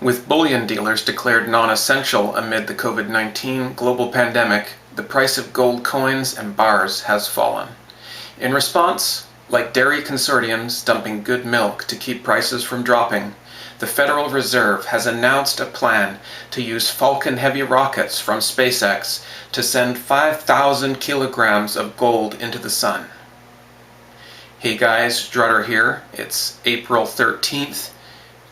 With bullion dealers declared non-essential amid the COVID-19 global pandemic, the price of gold coins and bars has fallen. In response, like dairy consortiums dumping good milk to keep prices from dropping, the Federal Reserve has announced a plan to use Falcon Heavy rockets from SpaceX to send 5,000 kilograms of gold into the sun. Hey guys, Drutter here. It's April 13th,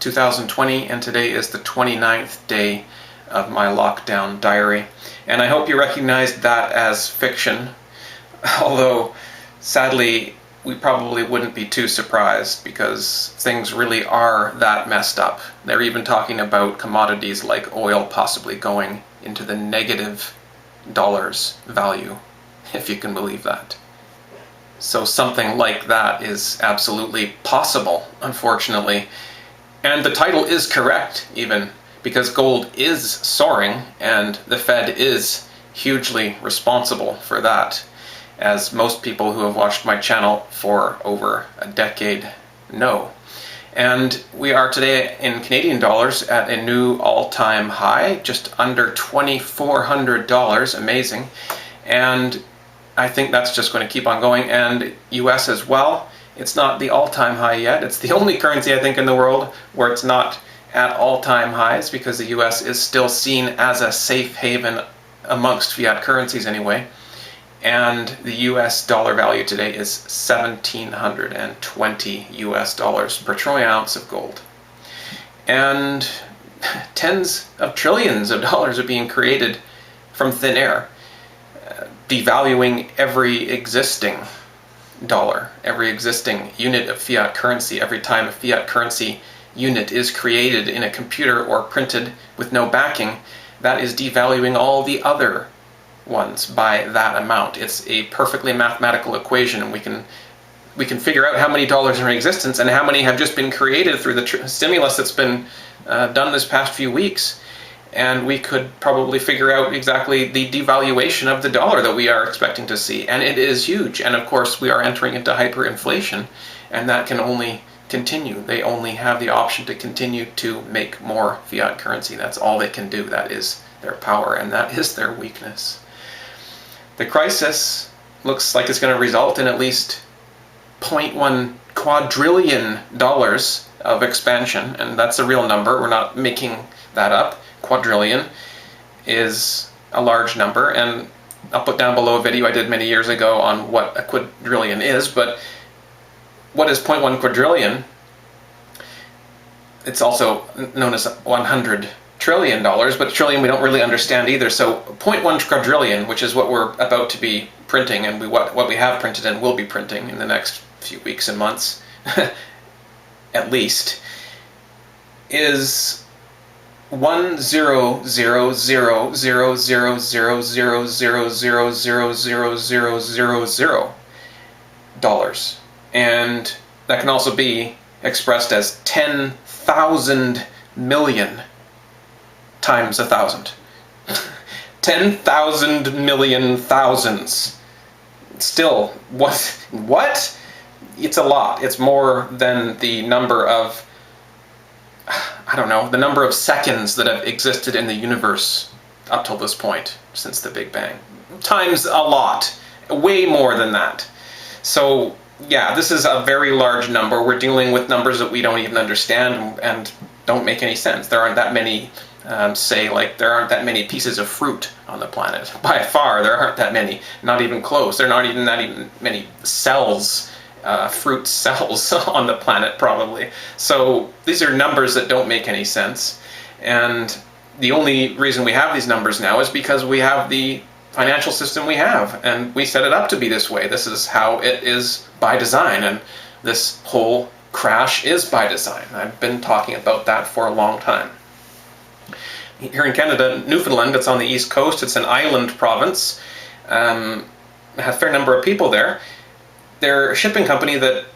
2020, and today is the 29th day of my lockdown diary. And I hope you recognized that as fiction, although sadly we probably wouldn't be too surprised because things really are that messed up. They're even talking about commodities like oil possibly going into the negative dollars value, if you can believe that. So something like that is absolutely possible, unfortunately. And the title is correct, even, because gold is soaring, and the Fed is hugely responsible for that, as most people who have watched my channel for over a decade know. And we are today in Canadian dollars at a new all-time high, just under $2,400, amazing. And I think that's just going to keep on going, and US as well. It's not the all-time high yet. It's the only currency, I think, in the world where it's not at all-time highs, because the US is still seen as a safe haven amongst fiat currencies anyway. And the US dollar value today is $1,720 US per troy ounce of gold. And tens of trillions of dollars are being created from thin air, devaluing every existing dollar, every existing unit of fiat currency. Every time a fiat currency unit is created in a computer or printed with no backing, that is devaluing all the other ones by that amount. It's a perfectly mathematical equation, and we can figure out how many dollars are in existence and how many have just been created through the stimulus that's been done this past few weeks. And we could probably figure out exactly the devaluation of the dollar that we are expecting to see. And it is huge. And of course, we are entering into hyperinflation, and that can only continue. They only have the option to continue to make more fiat currency. That's all they can do. That is their power, and that is their weakness. The crisis looks like it's going to result in at least 0.1 quadrillion dollars of expansion, and that's a real number. We're not making that up. Quadrillion is a large number, and I'll put down below a video I did many years ago on what a quadrillion is. But what is 0.1 quadrillion? It's also known as $100 trillion, but trillion we don't really understand either. So 0.1 quadrillion, which is what we're about to be printing, and what we have printed and will be printing in the next few weeks and months, at least, is 1,000,000,000,000,000,000,000 dollars, and that can also be expressed as 10,000 million times 1,000. 10,000 million thousands. Still, what? It's a lot. It's more than the number of, I don't know, the number of seconds that have existed in the universe up till this point, since the Big Bang. Times a lot. Way more than that. So, yeah, this is a very large number. We're dealing with numbers that we don't even understand and don't make any sense. There aren't that many, there aren't that many pieces of fruit on the planet. By far, there aren't that many. Not even close. There aren't even that many cells, fruit cells on the planet, probably. So these are numbers that don't make any sense, and the only reason we have these numbers now is because we have the financial system we have, and we set it up to be this way. This is how it is by design, and this whole crash is by design. I've been talking about that for a long time. Here in Canada, Newfoundland, it's on the east coast, it's an island province, has a fair number of people there. Their shipping company that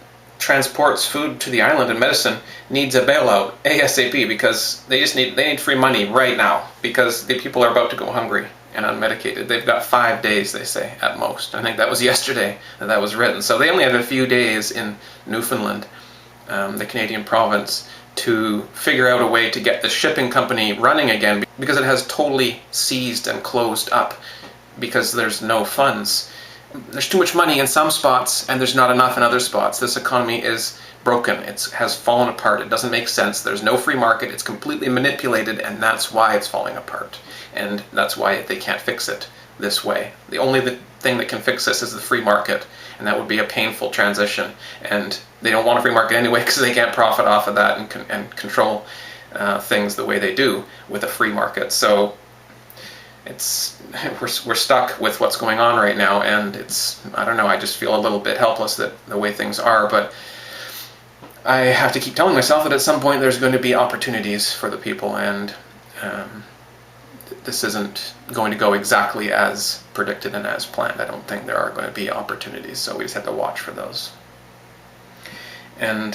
transports food to the island and medicine needs a bailout ASAP, because they need free money right now, because the people are about to go hungry and unmedicated. They've got 5 days, they say, at most. I think that was yesterday that was written. So they only have a few days in Newfoundland, the Canadian province, to figure out a way to get the shipping company running again, because it has totally seized and closed up because there's no funds. There's too much money in some spots and there's not enough in other spots. This economy is broken. It has fallen apart. It doesn't make sense. There's no free market. It's completely manipulated, and that's why it's falling apart. And that's why they can't fix it this way. The only thing that can fix this is the free market, and that would be a painful transition. And they don't want a free market anyway because they can't profit off of that and control things the way they do with a free market. So we're stuck with what's going on right now, and I don't know, I just feel a little bit helpless that the way things are, but I have to keep telling myself that at some point there's going to be opportunities for the people, and this isn't going to go exactly as predicted and as planned. I don't think there are going to be opportunities, so we just have to watch for those. And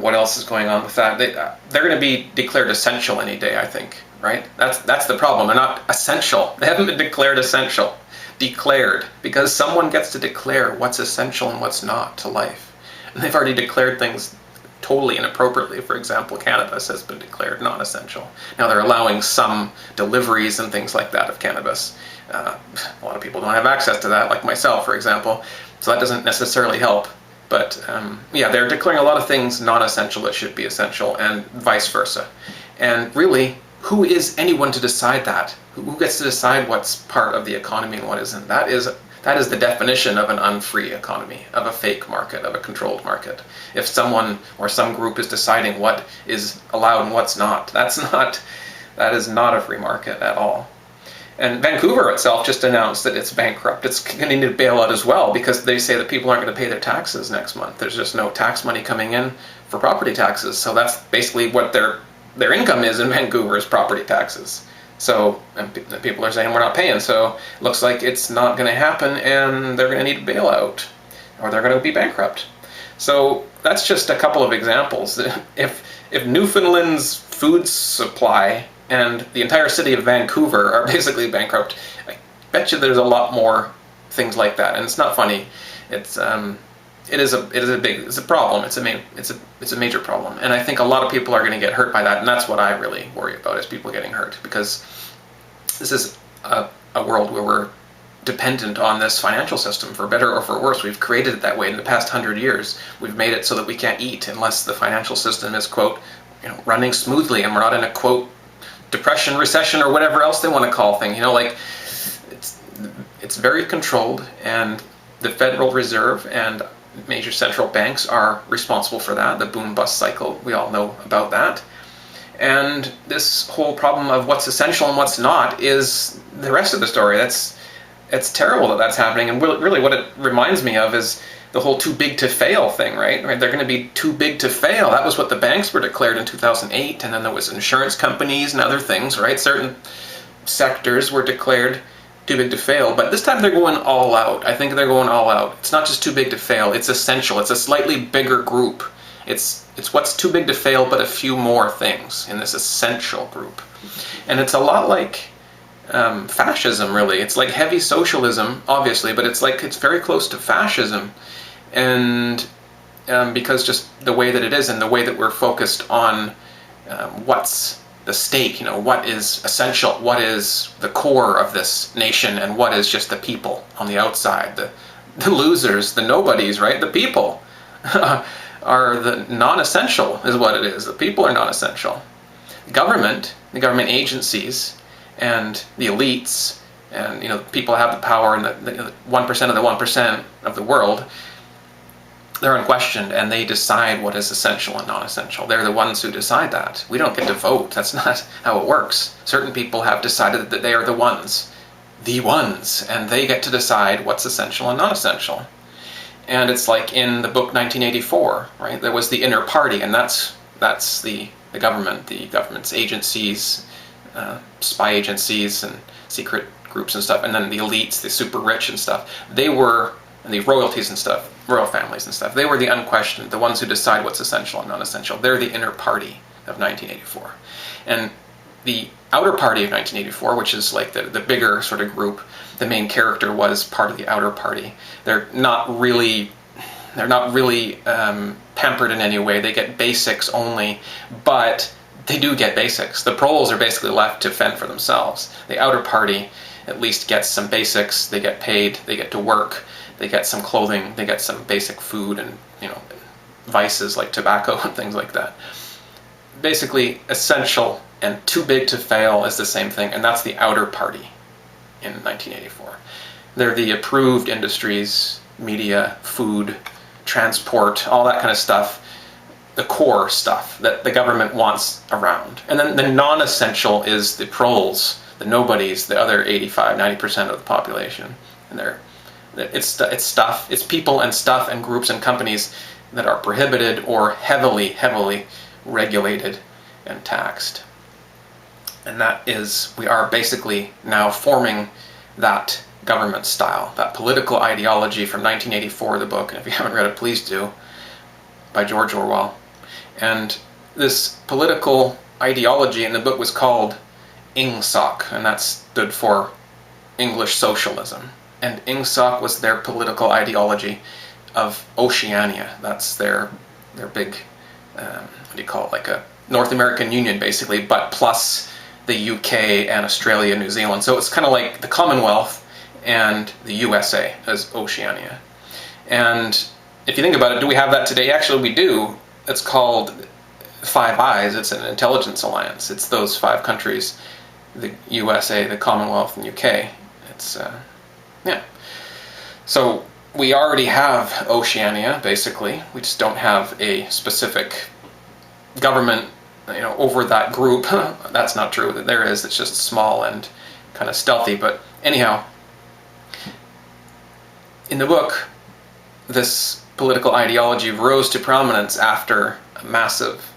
what else is going on with that? They're going to be declared essential any day, I think, right? That's the problem. They're not essential. They haven't been declared essential. Declared, because someone gets to declare what's essential and what's not to life. And they've already declared things totally inappropriately. For example, cannabis has been declared non-essential. Now they're allowing some deliveries and things like that of cannabis. A lot of people don't have access to that, like myself, for example, so that doesn't necessarily help. But yeah, they're declaring a lot of things non-essential that should be essential, and vice versa. And really, who is anyone to decide that? Who gets to decide what's part of the economy and what isn't? That is the definition of an unfree economy, of a fake market, of a controlled market. If someone or some group is deciding what is allowed and what's not, that is not a free market at all. And Vancouver itself just announced that it's bankrupt. It's going to need a bailout as well, because they say that people aren't going to pay their taxes next month. There's just no tax money coming in for property taxes. So that's basically what their income is in Vancouver, is property taxes. So people are saying we're not paying, so it looks like it's not going to happen, and they're going to need a bailout, or they're going to be bankrupt. So that's just a couple of examples. If Newfoundland's food supply and the entire city of Vancouver are basically bankrupt, I bet you there's a lot more things like that. And it's not funny. It is a problem. It's a major problem. And I think a lot of people are going to get hurt by that. And that's what I really worry about, is people getting hurt, because this is a world where we're dependent on this financial system, for better or for worse. We've created it that way in the past 100 years. We've made it so that we can't eat unless the financial system is, quote, running smoothly, and we're not in a, quote, depression, recession, or whatever else they want to call thing. Like, it's very controlled, and the Federal Reserve and major central banks are responsible for that. The boom-bust cycle, we all know about that. And this whole problem of what's essential and what's not is the rest of the story. It's terrible that that's happening, and really what it reminds me of is the whole too big to fail thing, right? They're going to be too big to fail. That was what the banks were declared in 2008, and then there was insurance companies and other things, right? Certain sectors were declared too big to fail, but this time they're going all out. I think they're going all out. It's not just too big to fail, it's essential. It's a slightly bigger group. It's what's too big to fail, but a few more things in this essential group. And it's a lot like fascism, really. It's like heavy socialism, obviously, but it's very close to fascism. And because just the way that it is, and the way that we're focused on what's the state, what is essential, what is the core of this nation, and what is just the people on the outside, the losers, the nobodies, right? The people are the non-essential, is what it is. The people are non-essential. The government agencies, and the elites, and people have the power, and the 1% of the 1% of the world, they're unquestioned, and they decide what is essential and non-essential. They're the ones who decide that. We don't get to vote. That's not how it works. Certain people have decided that they are the ones, and they get to decide what's essential and non-essential. And it's like in the book 1984, right? There was the inner party, and that's the government's agencies, spy agencies and secret groups and stuff, and then the elites, the super rich and stuff. And the royalties and stuff, royal families and stuff, they were the unquestioned, the ones who decide what's essential and non-essential. They're the inner party of 1984. And the outer party of 1984, which is like the bigger sort of group, the main character was part of the outer party. They're not really pampered in any way. They get basics only, but they do get basics. The proles are basically left to fend for themselves. The outer party at least gets some basics. They get paid, they get to work, they get some clothing, they get some basic food and, vices like tobacco and things like that. Basically, essential and too big to fail is the same thing, and that's the outer party in 1984. They're the approved industries, media, food, transport, all that kind of stuff, the core stuff that the government wants around. And then the non-essential is the proles, the nobodies, the other 85-90% of the population. And it's stuff, it's people and stuff and groups and companies that are prohibited or heavily regulated and taxed. And we are basically now forming that government style, that political ideology from 1984, the book, and if you haven't read it, please do, by George Orwell. And this political ideology in the book was called INGSOC, and that stood for English Socialism. And INGSOC was their political ideology of Oceania. That's their big, like a North American Union, basically, but plus the UK and Australia, New Zealand. So it's kind of like the Commonwealth and the USA as Oceania. And if you think about it, do we have that today? Actually, we do. It's called Five Eyes. It's an intelligence alliance. It's those 5 countries, the USA, the Commonwealth, and UK. It's, So we already have Oceania, basically. We just don't have a specific government, over that group. That's not true. There is. It's just small and kind of stealthy. But anyhow, in the book, this political ideology rose to prominence after a massive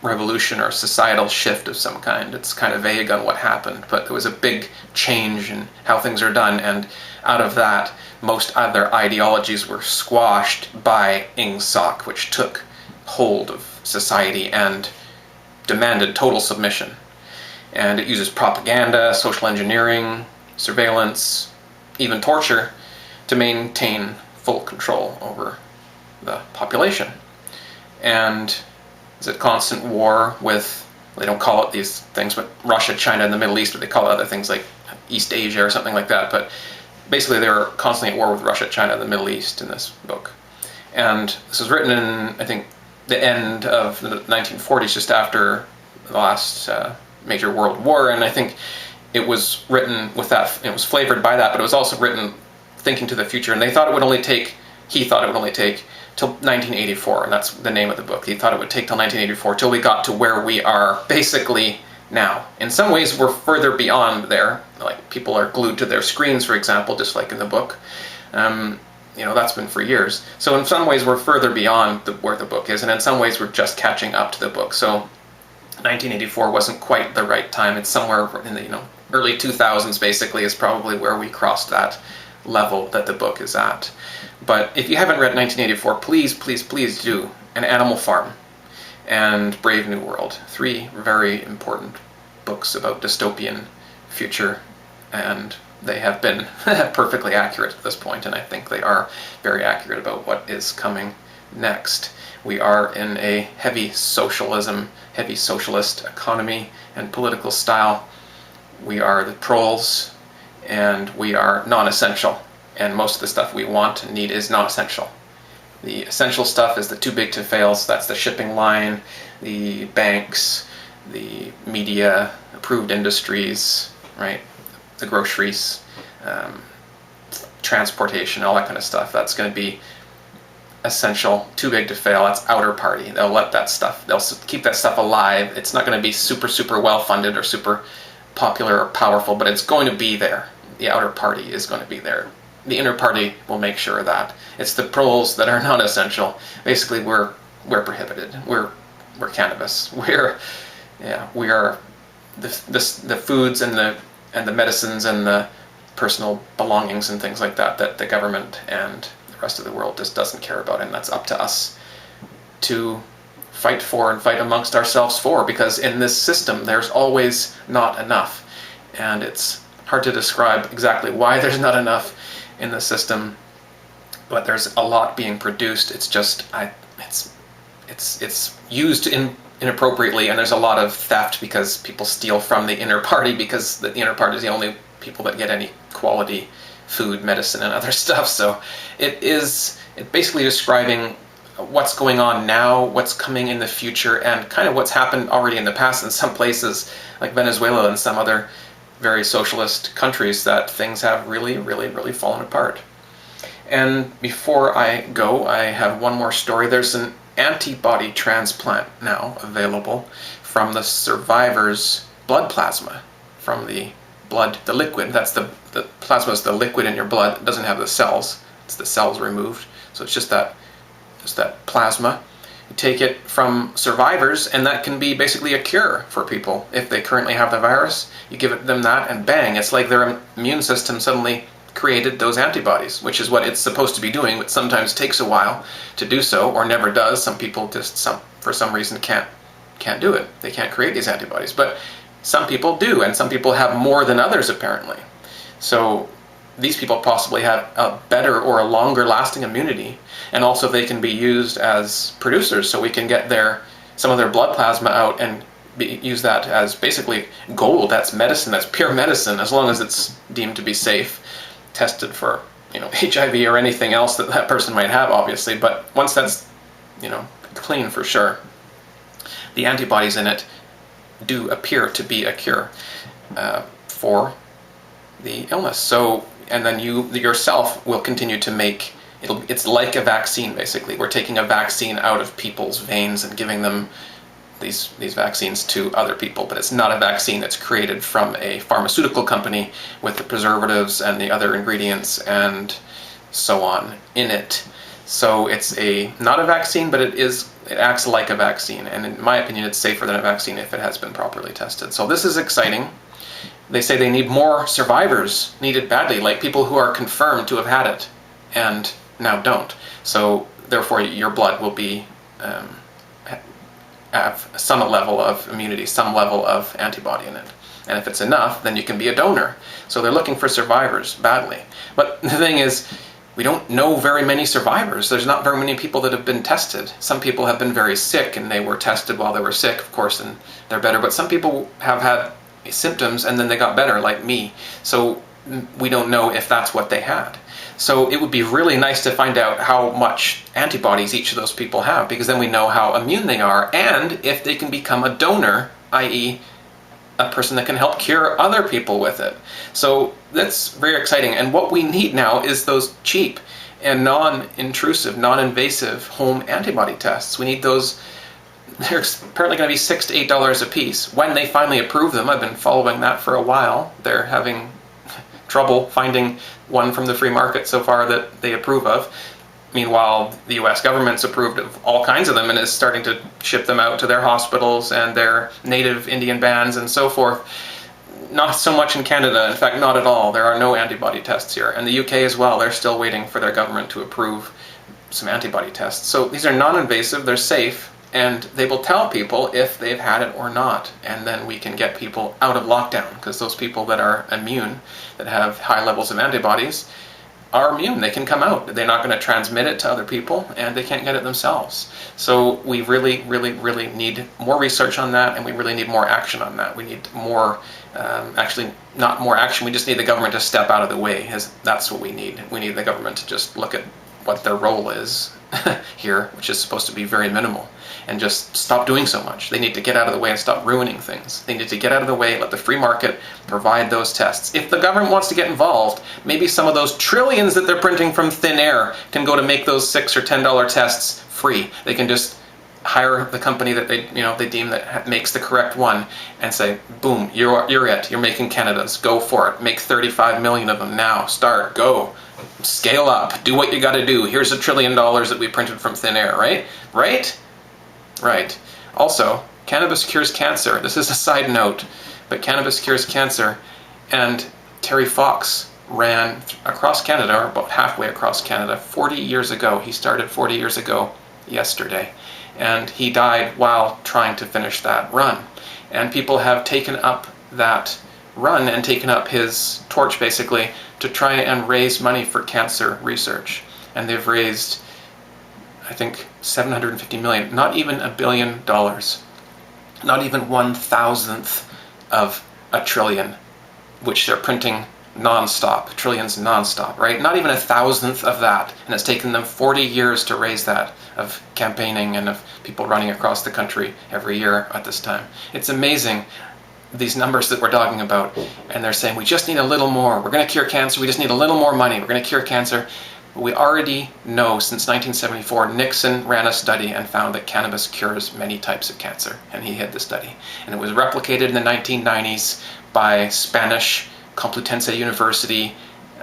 revolution or societal shift of some kind. It's kind of vague on what happened, but there was a big change in how things are done, and out of that, most other ideologies were squashed by INGSOC, which took hold of society and demanded total submission. And it uses propaganda, social engineering, surveillance, even torture to maintain full control over the population. And it's a constant war with, they don't call it these things, but Russia, China, and the Middle East, but they call it other things like East Asia or something like that. But basically they're constantly at war with Russia, China, and the Middle East in this book. And this was written in, I think, the end of the 1940s, just after the last major world war, and I think it was written with that, it was flavored by that, but it was also written thinking to the future, and he thought it would only take till 1984, and that's the name of the book. He thought it would take till 1984 till we got to where we are basically now. In some ways we're further beyond there, like people are glued to their screens, for example, just like in the book. That's been for years. So in some ways we're further beyond where the book is, and in some ways we're just catching up to the book. So 1984 wasn't quite the right time. It's somewhere in the early 2000s basically is probably where we crossed that level that the book is at. But if you haven't read 1984, please do. An Animal Farm and Brave New World. 3 very important books about dystopian future, and they have been perfectly accurate at this point, and I think they are very accurate about what is coming next. We are in a heavy socialist economy and political style. We are the proles, and we are non-essential, and most of the stuff we want and need is non-essential. The essential stuff is the too big to fails. That's the shipping line, the banks, the media, approved industries, right? The groceries, transportation, all that kind of stuff. That's going to be essential, too big to fail. That's outer party. They'll let that stuff, they'll keep that stuff alive. It's not going to be super well funded or super popular or powerful, but it's going to be there. The outer party is going to be there. The inner party will make sure of that. It's the proles that are not essential. Basically, we're prohibited. We're cannabis. We are the foods and the medicines and the personal belongings and things like that the government and the rest of the world just doesn't care about, and that's up to us to fight for and fight amongst ourselves for, because in this system there's always not enough, and it's hard to describe exactly why there's not enough in the system, but there's a lot being produced. It's just it's used inappropriately, and there's a lot of theft because people steal from the inner party, because the inner party is the only people that get any quality food, medicine, and other stuff. So it's basically describing what's going on now, what's coming in the future, and kind of what's happened already in the past in some places like Venezuela and some other very socialist countries, that things have really, really, really fallen apart. And before I go, I have one more story. There's an antibody transplant now available from the survivor's blood plasma, from the blood, the liquid. That's the plasma is the liquid in your blood. It doesn't have the cells. It's the cells removed. So it's just that plasma. You take it from survivors, and that can be basically a cure for people. If they currently have the virus, you give them that, and bang, it's like their immune system suddenly created those antibodies, which is what it's supposed to be doing, but sometimes takes a while to do so, or never does. Some people just for some reason can't do it. They can't create these antibodies, but some people do, and some people have more than others apparently. So these people possibly have a better or a longer lasting immunity, and also they can be used as producers, so we can get some of their blood plasma out and use that as basically gold. That's medicine, that's pure medicine, as long as it's deemed to be safe, tested for HIV or anything else that person might have, obviously. But once that's clean, for sure, the antibodies in it do appear to be a cure for the illness. So, and then you yourself will continue to make it's like a vaccine, basically. We're taking a vaccine out of people's veins and giving them these vaccines to other people, but it's not a vaccine that's created from a pharmaceutical company with the preservatives and the other ingredients and so on in it. So it's not a vaccine, but it acts like a vaccine, and in my opinion it's safer than a vaccine if it has been properly tested. So this is exciting. They say they need more survivors, need it badly, like people who are confirmed to have had it and now don't. So therefore your blood will be have some level of immunity, some level of antibody in it. And if it's enough, then you can be a donor. So they're looking for survivors badly. But the thing is, we don't know very many survivors. There's not very many people that have been tested. Some people have been very sick and they were tested while they were sick, of course, and they're better. But some people have had symptoms and then they got better, like me. So we don't know if that's what they had. So it would be really nice to find out how much antibodies each of those people have, because then we know how immune they are and if they can become a donor, i.e. a person that can help cure other people with it. So that's very exciting. And what we need now is those cheap and non-intrusive, non-invasive home antibody tests. We need those. They're apparently going to be $6 to $8 a piece when they finally approve them. I've been following that for a while. They're having trouble finding one from the free market so far that they approve of. Meanwhile, the US government's approved of all kinds of them and is starting to ship them out to their hospitals and their native Indian bands and so forth. Not so much in Canada, in fact not at all. There are no antibody tests here. And the UK as well, they're still waiting for their government to approve some antibody tests. So these are non-invasive, they're safe, and they will tell people if they've had it or not. And then we can get people out of lockdown, because those people that are immune, that have high levels of antibodies, are immune. They can come out. They're not going to transmit it to other people, and they can't get it themselves. So we really, really, really need more research on that, and we really need more action on that. We need more, actually not more action, we just need the government to step out of the way. That's what we need. We need the government to just look at what their role is here, which is supposed to be very minimal, and just stop doing so much. They need to get out of the way and stop ruining things. They need to get out of the way, let the free market provide those tests. If the government wants to get involved, maybe some of those trillions that they're printing from thin air can go to make those $6 or $10 tests free. They can just hire the company that they deem that makes the correct one and say, boom, you're it. You're making Canada's. Go for it. Make 35 million of them now. Start. Go. Scale up. Do what you got to do. Here's $1 trillion that we printed from thin air, right? Right? Right. Also, cannabis cures cancer. This is a side note, but cannabis cures cancer. And Terry Fox ran across Canada, or about halfway across Canada, 40 years ago. He started 40 years ago yesterday. And he died while trying to finish that run. And people have taken up that run and taken up his torch, basically, to try and raise money for cancer research. And they've raised, I I think 750 million, not even $1 billion, not even 1,000th of a trillion, which they're printing non-stop, trillions non-stop, right? Not even 1,000th of that, and it's taken them 40 years to raise that, of campaigning and of people running across the country every year at this time. It's amazing, these numbers that we're talking about, and they're saying we just need a little more, we're going to cure cancer, we just need a little more money, we're going to cure cancer. But we already know since 1974, Nixon ran a study and found that cannabis cures many types of cancer, and he hid the study. And it was replicated in the 1990s by Spanish Complutense University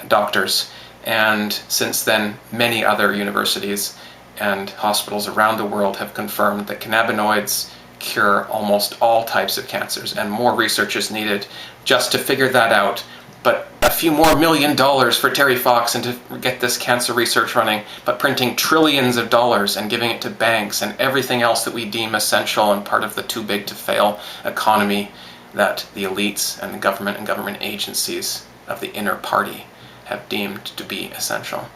doctors, and since then many other universities and hospitals around the world have confirmed that cannabinoids cure almost all types of cancers, and more research is needed just to figure that out. But a few more $1 million for Terry Fox and to get this cancer research running, but printing trillions of dollars and giving it to banks and everything else that we deem essential and part of the too big to fail economy that the elites and government agencies of the inner party have deemed to be essential.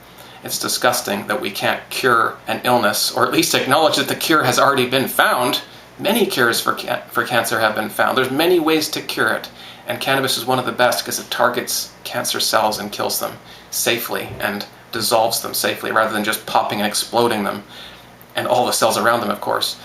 It's disgusting that we can't cure an illness, or at least acknowledge that the cure has already been found. Many cures for cancer have been found. There's many ways to cure it. And cannabis is one of the best because it targets cancer cells and kills them safely and dissolves them safely rather than just popping and exploding them, and all the cells around them, of course,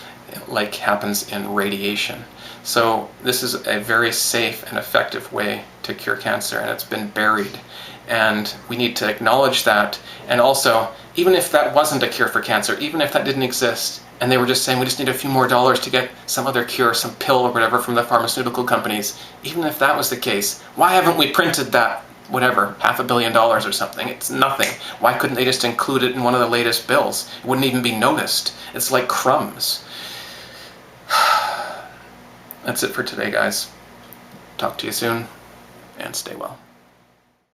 like happens in radiation. So this is a very safe and effective way to cure cancer, and it's been buried. And we need to acknowledge that. And also, even if that wasn't a cure for cancer, even if that didn't exist, and they were just saying we just need a few more dollars to get some other cure, some pill or whatever from the pharmaceutical companies, even if that was the case, why haven't we printed that, whatever, $500 million or something? It's nothing. Why couldn't they just include it in one of the latest bills? It wouldn't even be noticed. It's like crumbs. That's it for today, guys. Talk to you soon, and stay well.